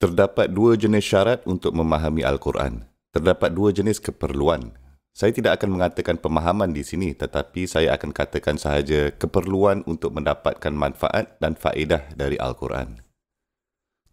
Terdapat dua jenis syarat untuk memahami Al-Quran. Terdapat dua jenis keperluan. Saya tidak akan mengatakan pemahaman di sini, tetapi saya akan katakan sahaja keperluan untuk mendapatkan manfaat dan faedah dari Al-Quran.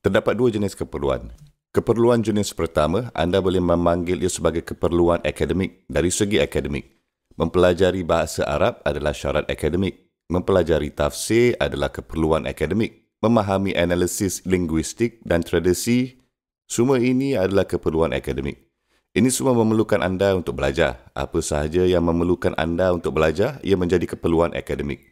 Terdapat dua jenis keperluan. Keperluan jenis pertama, anda boleh memanggil ia sebagai keperluan akademik dari segi akademik. Mempelajari bahasa Arab adalah syarat akademik. Mempelajari tafsir adalah keperluan akademik. Memahami analisis linguistik dan tradisi, semua ini adalah keperluan akademik. Ini semua memerlukan anda untuk belajar. Apa sahaja yang memerlukan anda untuk belajar, ia menjadi keperluan akademik.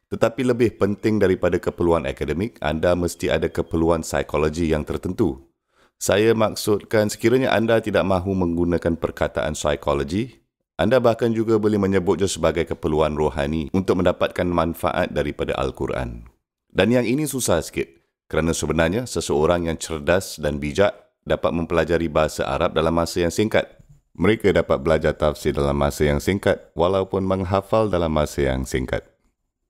Tetapi lebih penting daripada keperluan akademik, anda mesti ada keperluan psikologi yang tertentu. Saya maksudkan sekiranya anda tidak mahu menggunakan perkataan psikologi, anda bahkan juga boleh menyebutnya sebagai keperluan rohani untuk mendapatkan manfaat daripada Al-Quran. Dan yang ini susah sikit, kerana sebenarnya seseorang yang cerdas dan bijak dapat mempelajari bahasa Arab dalam masa yang singkat. Mereka dapat belajar tafsir dalam masa yang singkat, walaupun menghafal dalam masa yang singkat.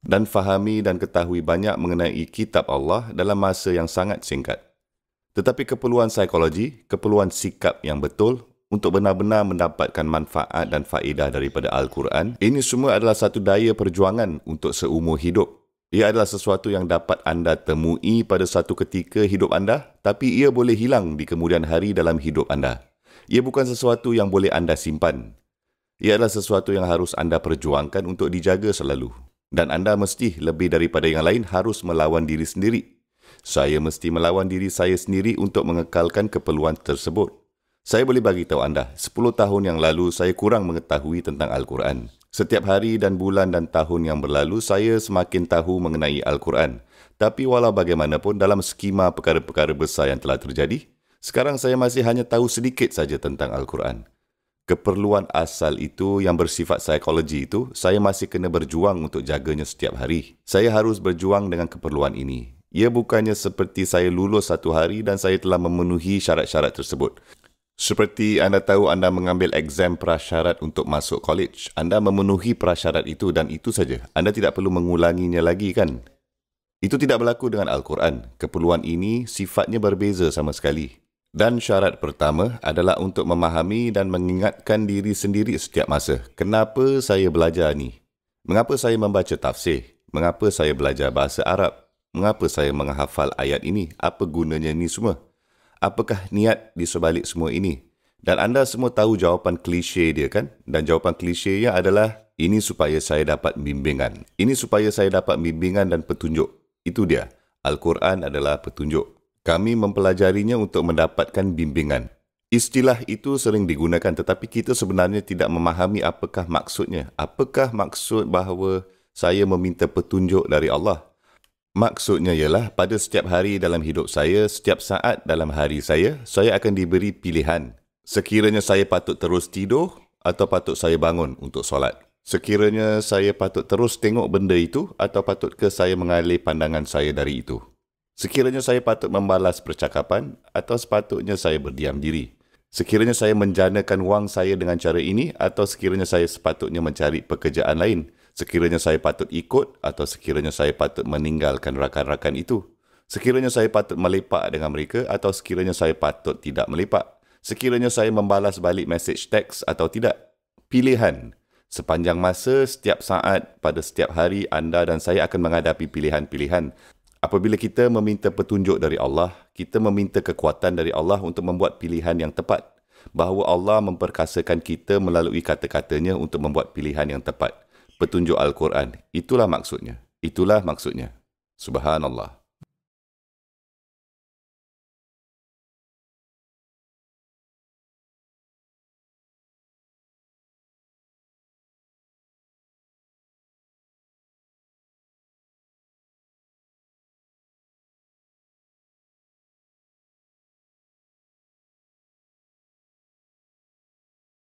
Dan fahami dan ketahui banyak mengenai kitab Allah dalam masa yang sangat singkat. Tetapi keperluan psikologi, keperluan sikap yang betul untuk benar-benar mendapatkan manfaat dan faedah daripada Al-Quran, ini semua adalah satu daya perjuangan untuk seumur hidup. Ia adalah sesuatu yang dapat anda temui pada satu ketika hidup anda, tapi ia boleh hilang di kemudian hari dalam hidup anda. Ia bukan sesuatu yang boleh anda simpan. Ia adalah sesuatu yang harus anda perjuangkan untuk dijaga selalu. Dan anda mesti lebih daripada yang lain harus melawan diri sendiri. Saya mesti melawan diri saya sendiri untuk mengekalkan keperluan tersebut. Saya boleh bagi tahu anda, 10 tahun yang lalu saya kurang mengetahui tentang Al-Quran. Setiap hari dan bulan dan tahun yang berlalu, saya semakin tahu mengenai Al-Quran. Tapi walau bagaimanapun dalam skema perkara-perkara besar yang telah terjadi, sekarang saya masih hanya tahu sedikit saja tentang Al-Quran. Keperluan asal itu yang bersifat psikologi itu, saya masih kena berjuang untuk jaganya setiap hari. Saya harus berjuang dengan keperluan ini. Ia bukannya seperti saya lulus satu hari dan saya telah memenuhi syarat-syarat tersebut. Seperti anda tahu anda mengambil exam prasyarat untuk masuk college. Anda memenuhi prasyarat itu dan itu saja. Anda tidak perlu mengulanginya lagi kan? Itu tidak berlaku dengan Al-Quran. Keperluan ini sifatnya berbeza sama sekali. Dan syarat pertama adalah untuk memahami dan mengingatkan diri sendiri setiap masa. Kenapa saya belajar ni? Mengapa saya membaca tafsir? Mengapa saya belajar bahasa Arab? Mengapa saya menghafal ayat ini? Apa gunanya ni semua? Apakah niat di sebalik semua ini? Dan anda semua tahu jawapan klise dia kan? Dan jawapan klisenya adalah, ini supaya saya dapat bimbingan. Ini supaya saya dapat bimbingan dan petunjuk. Itu dia. Al-Quran adalah petunjuk. Kami mempelajarinya untuk mendapatkan bimbingan. Istilah itu sering digunakan tetapi kita sebenarnya tidak memahami apakah maksudnya. Apakah maksud bahawa saya meminta petunjuk dari Allah? Maksudnya ialah pada setiap hari dalam hidup saya, setiap saat dalam hari saya akan diberi pilihan. Sekiranya saya patut terus tidur atau patut saya bangun untuk solat. Sekiranya saya patut terus tengok benda itu atau patutkah saya mengalih pandangan saya dari itu. Sekiranya saya patut membalas percakapan atau sepatutnya saya berdiam diri. Sekiranya saya menjanakan wang saya dengan cara ini atau sekiranya saya sepatutnya mencari pekerjaan lain. Sekiranya saya patut ikut atau sekiranya saya patut meninggalkan rakan-rakan itu. Sekiranya saya patut melepak dengan mereka atau sekiranya saya patut tidak melepak. Sekiranya saya membalas balik message teks atau tidak. Pilihan. Sepanjang masa, setiap saat, pada setiap hari, anda dan saya akan menghadapi pilihan-pilihan. Apabila kita meminta petunjuk dari Allah, kita meminta kekuatan dari Allah untuk membuat pilihan yang tepat. Bahawa Allah memperkasakan kita melalui kata-katanya untuk membuat pilihan yang tepat. Petunjuk Al-Quran. Itulah maksudnya. Itulah maksudnya. Subhanallah.